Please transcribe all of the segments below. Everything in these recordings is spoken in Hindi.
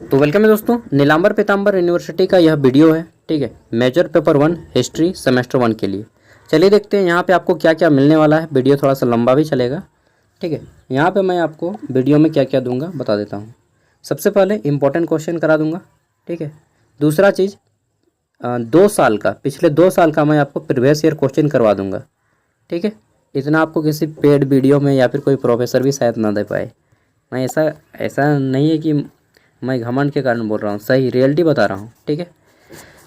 तो वेलकम है दोस्तों, नीलांबर पीतांबर यूनिवर्सिटी का यह वीडियो है। ठीक है, मेजर पेपर 1 हिस्ट्री सेमेस्टर 1 के लिए। चलिए देखते हैं यहाँ पे आपको क्या क्या मिलने वाला है। वीडियो थोड़ा सा लंबा भी चलेगा। ठीक है, यहाँ पे मैं आपको वीडियो में क्या क्या दूंगा बता देता हूँ। सबसे पहले इंपॉर्टेंट क्वेश्चन करा दूंगा। ठीक है, दूसरा चीज़ 2 साल का, पिछले 2 साल का मैं आपको प्रीवियस ईयर क्वेश्चन करवा दूंगा। ठीक है, इतना आपको किसी पेड वीडियो में या फिर कोई प्रोफेसर भी शायद ना दे पाए। मैं ऐसा ऐसा नहीं है कि मैं घमंड के कारण बोल रहा हूँ, सही रियलिटी बता रहा हूँ। ठीक है,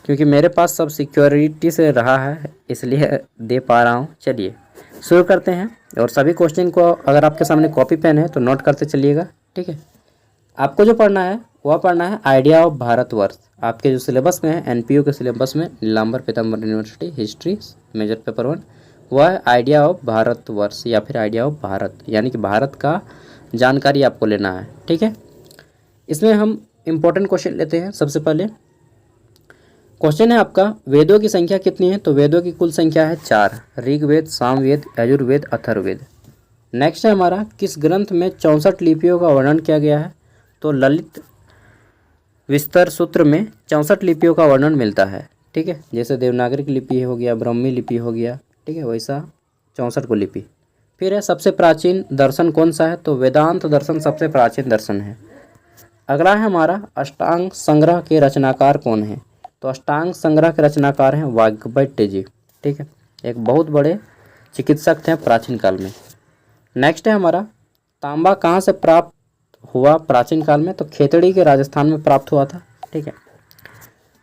क्योंकि मेरे पास सब सिक्योरिटी से रहा है, इसलिए दे पा रहा हूँ। चलिए शुरू करते हैं। और सभी क्वेश्चन को अगर आपके सामने कॉपी पेन है तो नोट करते चलिएगा। ठीक है, आपको जो पढ़ना है वह पढ़ना है आइडिया ऑफ भारतवर्ष। आपके जो सिलेबस में है, एनपीयू के सिलेबस में, Nilamber Pitamber university history major paper 1, वह है आइडिया ऑफ भारतवर्ष या फिर आइडिया ऑफ भारत, यानी कि भारत का जानकारी आपको लेना है। ठीक है, इसमें हम इम्पोर्टेंट क्वेश्चन लेते हैं। सबसे पहले क्वेश्चन है आपका, वेदों की संख्या कितनी है? तो वेदों की कुल संख्या है 4, ऋग्वेद, सामवेद, यजुर्वेद, अथर्ववेद। नेक्स्ट है हमारा, किस ग्रंथ में 64 लिपियों का वर्णन किया गया है? तो ललित विस्तर सूत्र में 64 लिपियों का वर्णन मिलता है। ठीक है, जैसे देवनागरी की लिपि हो गया, ब्राह्मी लिपि हो गया, ठीक है, वैसा 64 को लिपि। फिर है सबसे प्राचीन दर्शन कौन सा है? तो वेदांत दर्शन सबसे प्राचीन दर्शन है। अगला है हमारा, अष्टांग संग्रह के रचनाकार कौन है? तो अष्टांग संग्रह के रचनाकार हैं वाग्भट्ट जी। ठीक है, एक बहुत बड़े चिकित्सक थे प्राचीन काल में। नेक्स्ट है हमारा, तांबा कहाँ से प्राप्त हुआ प्राचीन काल में? तो खेतड़ी के राजस्थान में प्राप्त हुआ था। ठीक है,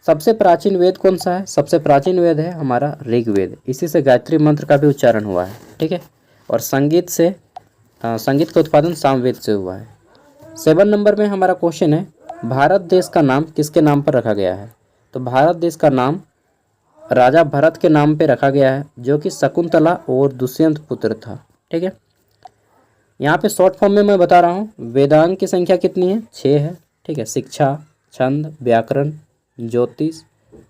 सबसे प्राचीन वेद कौन सा है? सबसे प्राचीन वेद है हमारा ऋग्वेद। इसी से गायत्री मंत्र का भी उच्चारण हुआ है। ठीक है, और संगीत का उत्पादन सामवेद से हुआ है। 7 नंबर में हमारा क्वेश्चन है, भारत देश का नाम किसके नाम पर रखा गया है? तो भारत देश का नाम राजा भरत के नाम पे रखा गया है, जो कि शकुंतला और दुष्यंत पुत्र था। ठीक है, यहाँ पे शॉर्ट फॉर्म में मैं बता रहा हूँ, वेदांग की संख्या कितनी है? 6 है। ठीक है, शिक्षा, छंद, व्याकरण, ज्योतिष,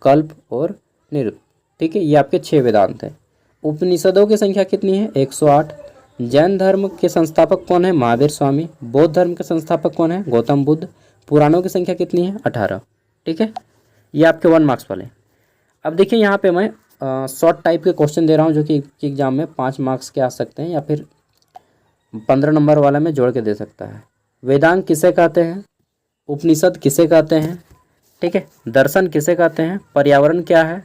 कल्प और निरुक्त। ठीक है, ये आपके 6 वेदांत हैं। उपनिषदों की संख्या कितनी है? 108। जैन धर्म के संस्थापक कौन है? महावीर स्वामी। बौद्ध धर्म के संस्थापक कौन है? गौतम बुद्ध। पुराणों की संख्या कितनी है? 18। ठीक है, ये आपके 1 मार्क्स वाले। अब देखिए यहाँ पे मैं शॉर्ट टाइप के क्वेश्चन दे रहा हूँ, जो कि एग्जाम में 5 मार्क्स के आ सकते हैं या फिर 15 नंबर वाला में जोड़ के दे सकता है। वेदांग किसे कहते हैं? उपनिषद किसे कहते हैं? ठीक है, दर्शन किसे कहते हैं? पर्यावरण क्या है?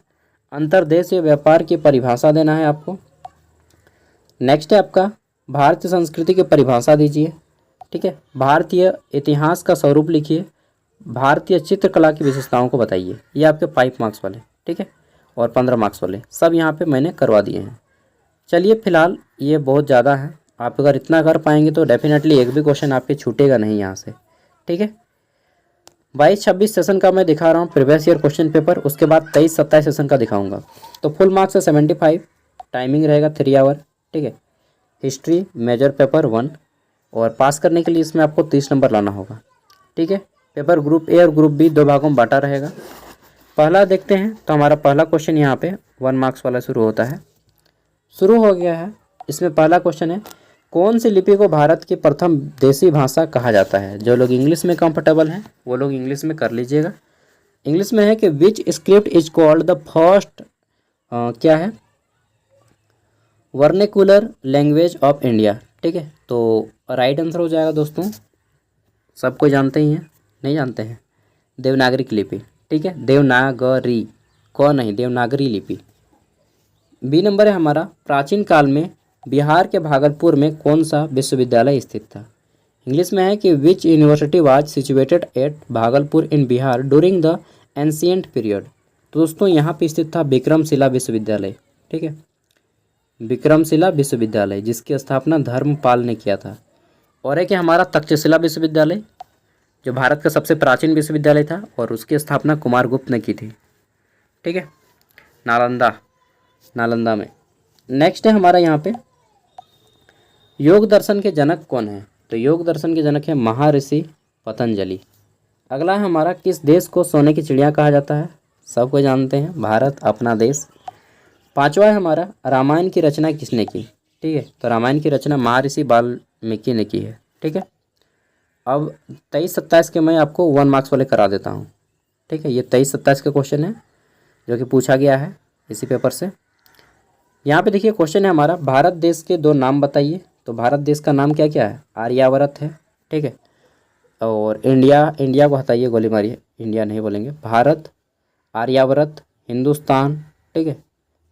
अंतर्देश या व्यापार की परिभाषा देना है आपको। नेक्स्ट है आपका, भारतीय संस्कृति की परिभाषा दीजिए। ठीक है, भारतीय इतिहास का स्वरूप लिखिए। भारतीय चित्रकला की विशेषताओं को बताइए। ये आपके 5 मार्क्स वाले। ठीक है, और 15 मार्क्स वाले सब यहाँ पे मैंने करवा दिए हैं। चलिए फिलहाल ये बहुत ज़्यादा है, आप अगर इतना कर पाएंगे तो डेफिनेटली एक भी क्वेश्चन आपके छूटेगा नहीं यहाँ से। ठीक है, 22-26 सेशन का मैं दिखा रहा हूँ प्रीवियस ईयर क्वेश्चन पेपर, उसके बाद 23-27 सेशन का दिखाऊंगा। तो फुल मार्क्स है 75, टाइमिंग रहेगा 3 आवर। ठीक है, हिस्ट्री मेजर पेपर 1, और पास करने के लिए इसमें आपको 30 नंबर लाना होगा। ठीक है, पेपर ग्रुप ए और ग्रुप बी 2 भागों में बांटा रहेगा। पहला देखते हैं, तो हमारा पहला क्वेश्चन यहाँ पे 1 मार्क्स वाला शुरू होता है। शुरू हो गया है। इसमें पहला क्वेश्चन है, कौन सी लिपि को भारत की प्रथम देसी भाषा कहा जाता है? जो लोग इंग्लिश में कंफर्टेबल हैं वो लोग इंग्लिश में कर लीजिएगा। इंग्लिश में है कि which script is called the first, क्या है, वर्नेकुलर लैंग्वेज ऑफ इंडिया। ठीक है, तो राइट आंसर हो जाएगा दोस्तों, सबको जानते ही हैं, नहीं जानते हैं, देवनागरी की लिपि। ठीक है, देवनागरी को नहीं, देवनागरी लिपि। बी नंबर है हमारा, प्राचीन काल में बिहार के भागलपुर में कौन सा विश्वविद्यालय स्थित था? इंग्लिश में है कि which university was situated at Bhagalpur in Bihar during the ancient period. तो दोस्तों यहाँ पे स्थित था विक्रमशिला विश्वविद्यालय। ठीक है, विक्रमशिला विश्वविद्यालय, जिसकी स्थापना धर्मपाल ने किया था। और है कि हमारा तक्षशिला विश्वविद्यालय, जो भारत का सबसे प्राचीन विश्वविद्यालय था, और उसकी स्थापना कुमारगुप्त ने की थी। ठीक है, नालंदा में। नेक्स्ट है हमारा यहाँ पे, योग दर्शन के जनक कौन है? तो योग दर्शन के जनक है महर्षि पतंजलि। अगला है हमारा, किस देश को सोने की चिड़िया कहा जाता है? सबको जानते हैं, भारत अपना देश। 5वां है हमारा, रामायण की रचना किसने की? ठीक है, तो रामायण की रचना महर्षि वाल्मीकि ने की है। ठीक है, अब 23-27 के मैं आपको 1 मार्क्स वाले करा देता हूँ, ठीक है। ये 23-27 का क्वेश्चन है जो कि पूछा गया है इसी पेपर से। यहाँ पे देखिए क्वेश्चन है हमारा, भारत देश के 2 नाम बताइए। तो भारत देश का नाम क्या क्या है, आर्यावर्त है, ठीक है। और इंडिया को हटाइए, गोली मारिए, इंडिया नहीं बोलेंगे, भारत, आर्यावर्त, हिंदुस्तान, ठीक है।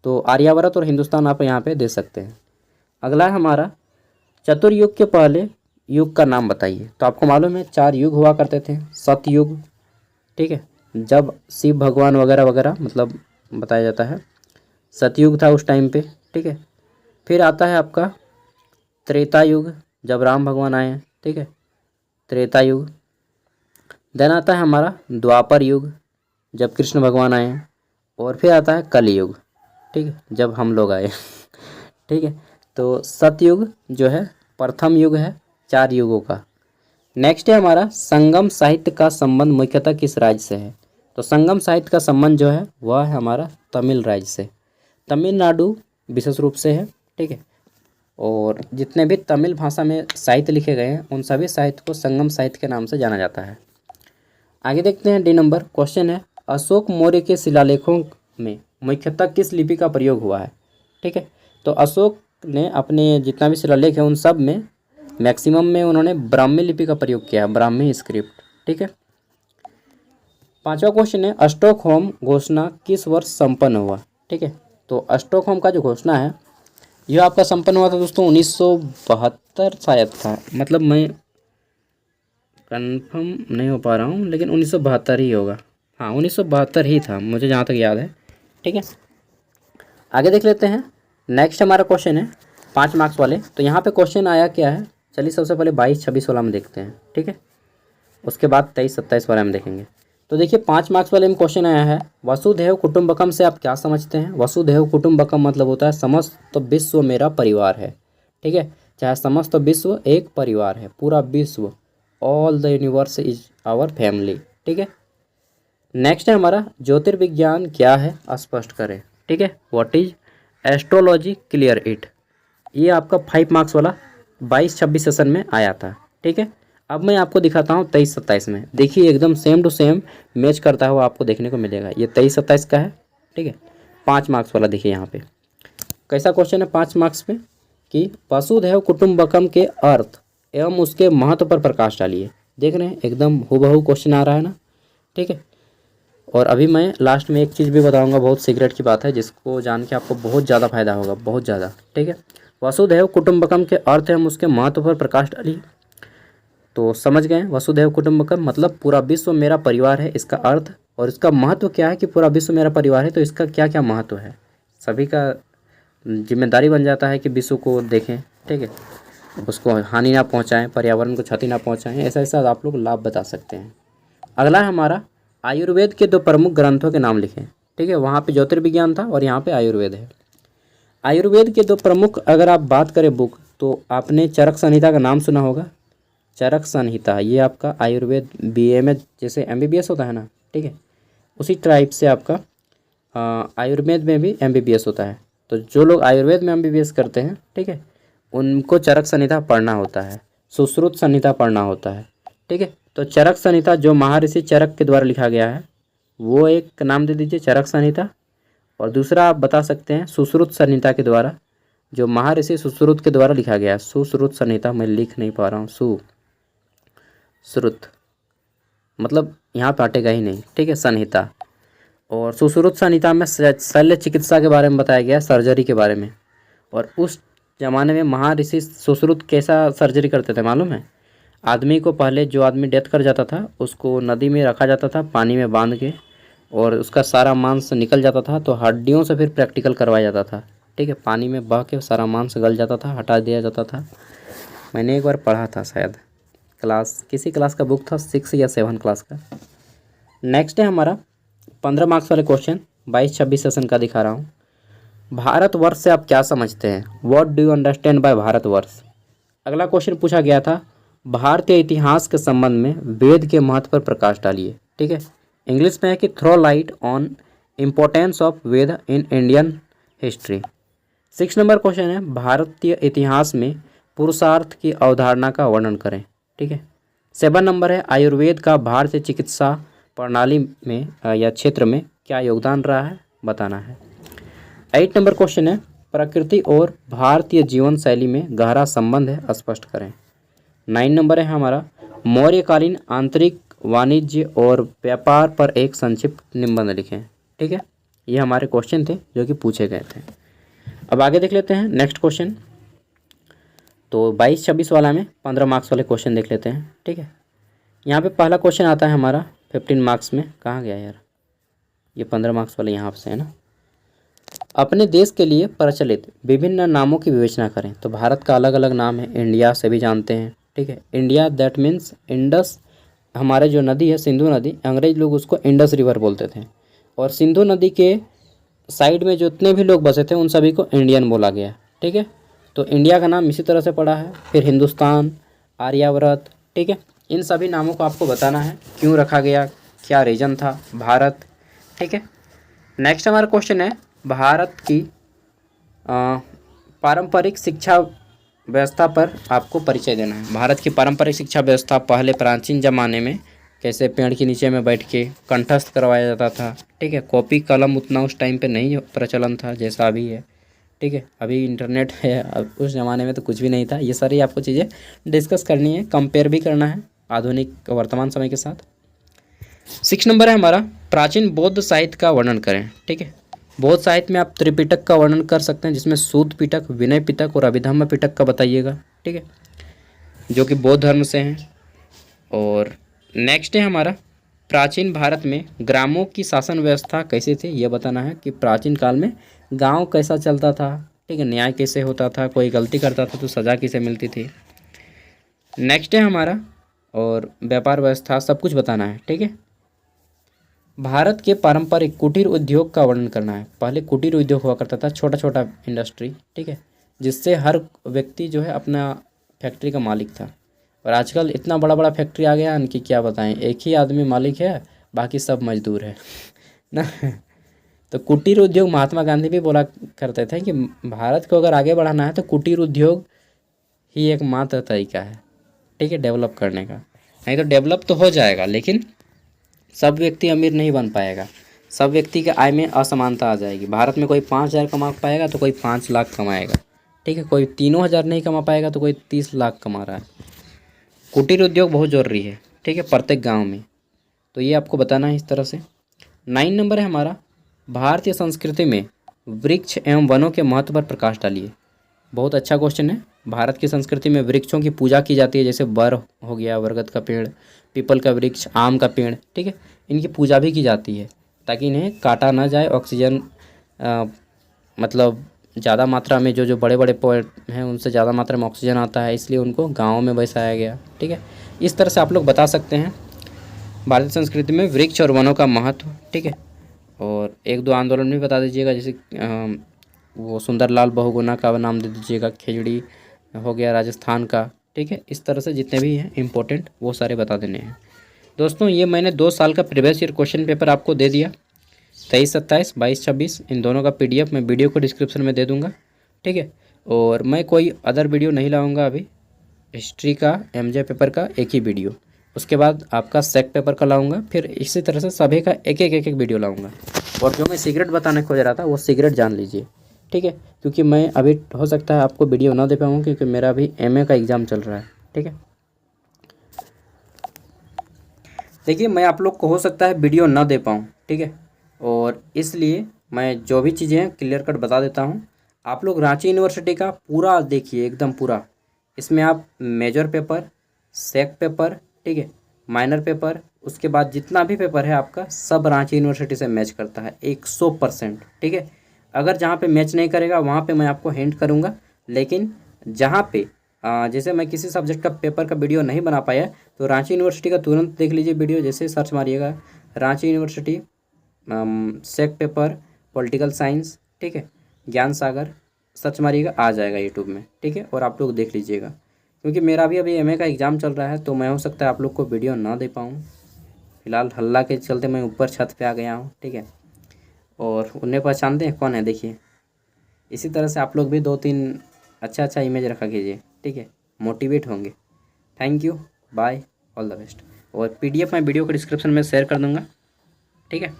तो आर्यावर्त और हिंदुस्तान आप यहाँ पे दे सकते हैं। अगला है हमारा, चतुर्युग के पहले युग का नाम बताइए। तो आपको मालूम है 4 युग हुआ करते थे, सतयुग, ठीक है, जब शिव भगवान वगैरह वगैरह मतलब बताया जाता है, सतयुग था उस टाइम पे, ठीक है। फिर आता है आपका त्रेता युग, जब राम भगवान आए हैं, ठीक है, त्रेता युग। देन आता है हमारा द्वापर युग, जब कृष्ण भगवान आए हैं। और फिर आता है कलयुग, ठीक है, जब हम लोग आए ठीक है। तो सतयुग जो है प्रथम युग है 4 युगों का। नेक्स्ट है हमारा, संगम साहित्य का संबंध मुख्यतः किस राज्य से है। तो संगम साहित्य का संबंध जो है वह है हमारा तमिल राज्य से, तमिलनाडु विशेष रूप से है, ठीक है। और जितने भी तमिल भाषा में साहित्य लिखे गए हैं उन सभी साहित्य को संगम साहित्य के नाम से जाना जाता है। आगे देखते हैं, डी नंबर क्वेश्चन है, अशोक मौर्य के शिलालेखों में मुख्यतः किस लिपि का प्रयोग हुआ है, ठीक है। तो अशोक ने अपने जितना भी शिलालेख है उन सब में मैक्सिमम में उन्होंने ब्राह्मी लिपि का प्रयोग किया है, ब्राह्मी स्क्रिप्ट, ठीक है। 5वां क्वेश्चन है, स्टॉकहोम घोषणा किस वर्ष संपन्न हुआ, ठीक है। तो स्टॉकहोम का जो घोषणा है यह आपका संपन्न हुआ था दोस्तों 1972 शायद था, मतलब मैं कंफर्म नहीं हो पा रहा हूँ लेकिन 1972 ही होगा, हाँ 1972 ही था मुझे जहाँ तक याद है, ठीक है। आगे देख लेते हैं, नेक्स्ट हमारा क्वेश्चन है 5 मार्क्स वाले। तो यहाँ पे क्वेश्चन आया क्या है, चलिए सबसे पहले 22, 26 वाला में देखते हैं, ठीक है, उसके बाद 23, 27 वाला में देखेंगे। तो देखिए 5 मार्क्स वाले में क्वेश्चन आया है, वसुधैव कुटुंबकम से आप क्या समझते हैं। वसुधैव कुटुंबकम मतलब होता है समस्त विश्व मेरा परिवार है, ठीक है, चाहे समस्त विश्व एक परिवार है, पूरा विश्व, all the universe is our family, ठीक है। नेक्स्ट है हमारा, ज्योतिर्विज्ञान क्या है स्पष्ट करें, ठीक है, what is astrology, clear it. ये आपका 5 मार्क्स वाला 22-26 सेशन में आया था, ठीक है। अब मैं आपको दिखाता हूँ 23-27 में, देखिए एकदम सेम टू सेम मैच करता हुआ आपको देखने को मिलेगा। ये 23-27 का है, ठीक है, 5 मार्क्स वाला। देखिए यहाँ पे कैसा क्वेश्चन है 5 मार्क्स पे, कि वसुधैव कुटुंबकम के अर्थ एवं उसके महत्व पर प्रकाश डालिए। देख रहे हैं एकदम हूबहू क्वेश्चन आ रहा है ना, ठीक है। और अभी मैं लास्ट में एक चीज़ भी बताऊंगा, बहुत सीक्रेट की बात है जिसको जान के आपको बहुत ज़्यादा फायदा होगा, बहुत ज़्यादा, ठीक है। वसुधैव कुटुंबकम के अर्थ एवं उसके महत्व पर प्रकाश डालिए। तो समझ गए, वसुधैव कुटुंबकम मतलब पूरा विश्व मेरा परिवार है, इसका अर्थ, और इसका महत्व क्या है कि पूरा विश्व मेरा परिवार है, तो इसका क्या क्या महत्व है, सभी का जिम्मेदारी बन जाता है कि विश्व को देखें, ठीक है, उसको हानि ना पहुंचाएं, पर्यावरण को क्षति ना पहुंचाएं, ऐसा ऐसा आप लोग लाभ बता सकते हैं। अगला है हमारा, आयुर्वेद के 2 प्रमुख ग्रंथों के नाम लिखें, ठीक है। वहाँ पे ज्योतिर्विज्ञान था और यहाँ पे आयुर्वेद है। आयुर्वेद के 2 प्रमुख अगर आप बात करें बुक, तो आपने चरक संहिता का नाम सुना होगा, चरक संहिता, ये आपका आयुर्वेद बीए में जैसे एमबीबीएस होता है ना, ठीक है, उसी टाइप से आपका आयुर्वेद में भी एमबीबीएस होता है। तो जो लोग आयुर्वेद में एमबीबीएस करते हैं, ठीक है, उनको चरक संहिता पढ़ना होता है, सुश्रुत संहिता पढ़ना होता है, ठीक है। तो चरक संहिता जो महर्षि चरक के द्वारा लिखा गया है वो एक नाम दे दीजिए चरक संहिता, और दूसरा आप बता सकते हैं सुश्रुत संहिता के द्वारा, जो महर्षि सुश्रुत के द्वारा लिखा गया है, सुश्रुत संहिता, मैं लिख नहीं पा रहा हूँ, सुश्रुत मतलब यहाँ पे हटेगा ही नहीं, ठीक है, संहिता। और सुश्रुत संहिता में शल्य चिकित्सा के बारे में बताया गया है, सर्जरी के बारे में। और उस ज़माने में महर्षि सुश्रुत कैसा सर्जरी करते थे मालूम है, आदमी को पहले जो आदमी डेथ कर जाता था उसको नदी में रखा जाता था पानी में बांध के, और उसका सारा मांस निकल जाता था, तो हड्डियों से फिर प्रैक्टिकल करवाया जाता था, ठीक है, पानी में बह के सारा मांस गल जाता था, हटा दिया जाता था। मैंने एक बार पढ़ा था, शायद किसी क्लास का बुक था, 6 या 7 क्लास का। नेक्स्ट है हमारा 15 मार्क्स वाले क्वेश्चन, 22-26 सेशन का दिखा रहा हूँ। भारतवर्ष से आप क्या समझते हैं, what do you understand by Bharatvarsh. अगला क्वेश्चन पूछा गया था, भारतीय इतिहास के संबंध में वेद के महत्व पर प्रकाश डालिए, ठीक है। इंग्लिश में है कि throw light on importance of Veda in Indian history. 6 number question है, भारतीय इतिहास में पुरुषार्थ की अवधारणा का वर्णन करें, ठीक है। 7 नंबर है आयुर्वेद का भारतीय चिकित्सा प्रणाली में या क्षेत्र में क्या योगदान रहा है, बताना है। 8 नंबर क्वेश्चन है प्रकृति और भारतीय जीवन शैली में गहरा संबंध है, स्पष्ट करें। 9 नंबर है हमारा मौर्यकालीन आंतरिक वाणिज्य और व्यापार पर एक संक्षिप्त निबंध लिखें। ठीक है, ये हमारे क्वेश्चन थे जो कि पूछे गए थे। अब आगे देख लेते हैं नेक्स्ट क्वेश्चन। तो 22-26 वाला में 15 मार्क्स वाले क्वेश्चन देख लेते हैं। ठीक है, यहाँ पे पहला क्वेश्चन आता है हमारा 15 मार्क्स में, कहाँ गया यार, ये 15 मार्क्स वाले यहाँ से है ना। अपने देश के लिए प्रचलित विभिन्न नामों की विवेचना करें। तो भारत का अलग अलग नाम है, इंडिया सभी जानते हैं। ठीक है, इंडिया दैट मीन्स इंडस, हमारे जो नदी है सिंधु नदी, अंग्रेज लोग उसको इंडस रिवर बोलते थे, और सिंधु नदी के साइड में जितने भी लोग बसे थे उन सभी को इंडियन बोला गया। ठीक है, तो इंडिया का नाम इसी तरह से पड़ा है। फिर हिंदुस्तान, आर्यावर्त, ठीक है, इन सभी नामों को आपको बताना है क्यों रखा गया, क्या रीजन था, भारत। ठीक है, नेक्स्ट हमारा क्वेश्चन है भारत की पारंपरिक शिक्षा व्यवस्था पर आपको परिचय देना है। भारत की पारंपरिक शिक्षा व्यवस्था पहले प्राचीन ज़माने में कैसे पेड़ के नीचे में बैठ के कंठस्थ करवाया जाता था। ठीक है, कॉपी कलम उतना उस टाइम पे नहीं प्रचलन था जैसा अभी है। ठीक है, अभी इंटरनेट है, अब उस ज़माने में तो कुछ भी नहीं था। ये सारी आपको चीज़ें डिस्कस करनी है, कंपेयर भी करना है आधुनिक वर्तमान समय के साथ। 6 नंबर है हमारा प्राचीन बौद्ध साहित्य का वर्णन करें। ठीक है, बौद्ध साहित्य में आप त्रिपिटक का वर्णन कर सकते हैं, जिसमें सूत पिटक, विनय पिटक और अभिधम्म पिटक का बताइएगा। ठीक है, जो कि बौद्ध धर्म से हैं। और नेक्स्ट है हमारा प्राचीन भारत में ग्रामों की शासन व्यवस्था कैसे थी, ये बताना है कि प्राचीन काल में गांव कैसा चलता था। ठीक है, न्याय कैसे होता था, कोई गलती करता था तो सज़ा किसे मिलती थी। नेक्स्ट है हमारा और व्यापार व्यवस्था, सब कुछ बताना है। ठीक है, भारत के पारंपरिक कुटीर उद्योग का वर्णन करना है। पहले कुटीर उद्योग हुआ करता था, छोटा छोटा इंडस्ट्री। ठीक है, जिससे हर व्यक्ति जो है अपना फैक्ट्री का मालिक था। और आजकल इतना बड़ा बड़ा फैक्ट्री आ गया कि क्या बताएं, एक ही आदमी मालिक है, बाकी सब मजदूर है ना। तो कुटीर उद्योग महात्मा गांधी भी बोला करते थे कि भारत को अगर आगे बढ़ाना है तो कुटीर उद्योग ही एक मात्र तरीका है। ठीक है, डेवलप करने का। नहीं तो डेवलप तो हो जाएगा, लेकिन सब व्यक्ति अमीर नहीं बन पाएगा, सब व्यक्ति के आय में असमानता आ जाएगी। भारत में कोई 5,000 कमा पाएगा तो कोई 5 लाख कमाएगा। ठीक है, कोई 3,000 नहीं कमा पाएगा तो कोई 30 लाख कमा रहा है। कुटीर उद्योग बहुत ज़रूरी है। ठीक है, प्रत्येक गांव में, तो ये आपको बताना है इस तरह से। 9 नंबर है हमारा भारतीय संस्कृति में वृक्ष एवं वनों के महत्व पर प्रकाश डालिए। बहुत अच्छा क्वेश्चन है। भारत की संस्कृति में वृक्षों की पूजा की जाती है, जैसे बर हो गया, बरगद का पेड़, पीपल का वृक्ष, आम का पेड़। ठीक है, इनकी पूजा भी की जाती है ताकि इन्हें काटा ना जाए। ऑक्सीजन मतलब ज़्यादा मात्रा में जो बड़े बड़े पेड़ हैं उनसे ज़्यादा मात्रा में ऑक्सीजन आता है, इसलिए उनको गाँव में बसाया गया। ठीक है, इस तरह से आप लोग बता सकते हैं भारतीय संस्कृति में वृक्ष और वनों का महत्व। ठीक है, और 1-2 आंदोलन भी बता दीजिएगा, जैसे वो सुंदरलाल बहुगुणा का नाम दे दीजिएगा, खिजड़ी हो गया राजस्थान का। ठीक है, इस तरह से जितने भी हैं इम्पोर्टेंट वो सारे बता देने हैं। दोस्तों, ये मैंने 2 साल का प्रीवियस ईयर क्वेश्चन पेपर आपको दे दिया, 23-27, 22-26, इन दोनों का PDF मैं वीडियो को डिस्क्रिप्शन में दे दूँगा। ठीक है, और मैं कोई अदर वीडियो नहीं लाऊँगा अभी। हिस्ट्री का MJ पेपर का एक ही वीडियो, उसके बाद आपका सेक पेपर का लाऊंगा, फिर इसी तरह से सभी का एक एक वीडियो लाऊंगा। और जो मैं सिगरेट बताने खोज रहा था वो सिगरेट जान लीजिए। ठीक है, क्योंकि मैं अभी हो सकता है आपको वीडियो ना दे पाऊँ, क्योंकि मेरा अभी MA का एग्ज़ाम चल रहा है। ठीक है, देखिए मैं आप लोग को हो सकता है वीडियो ना दे पाऊँ। ठीक है, और इसलिए मैं जो भी चीज़ें हैं क्लियर कट बता देता हूँ। आप लोग रांची यूनिवर्सिटी का पूरा देखिए, एकदम पूरा। इसमें आप मेजर पेपर, सेक पेपर, ठीक है, माइनर पेपर, उसके बाद जितना भी पेपर है आपका सब रांची यूनिवर्सिटी से मैच करता है 100%। ठीक है, अगर जहाँ पे मैच नहीं करेगा वहाँ पे मैं आपको हिंट करूँगा, लेकिन जहाँ पे जैसे मैं किसी सब्जेक्ट का पेपर का वीडियो नहीं बना पाया तो रांची यूनिवर्सिटी का तुरंत देख लीजिए वीडियो। जैसे सर्च मारिएगा रांची यूनिवर्सिटी सेक पेपर पॉलिटिकल साइंस, ठीक है, ज्ञान सागर, सर्च मारिएगा, आ जाएगा यूट्यूब में। ठीक है, और आप लोग देख लीजिएगा, क्योंकि मेरा भी अभी MA का एग्ज़ाम चल रहा है तो मैं हो सकता है आप लोग को वीडियो ना दे पाऊँ। फिलहाल हल्ला के चलते मैं ऊपर छत पे आ गया हूँ। ठीक है, और उन्हें पहचानते हैं कौन है, देखिए। इसी तरह से आप लोग भी 2-3 अच्छा इमेज रखा कीजिए। ठीक है, मोटिवेट होंगे। Thank you, bye. All the best. और PDF मैं वीडियो को डिस्क्रिप्शन में शेयर कर दूँगा, ठीक है।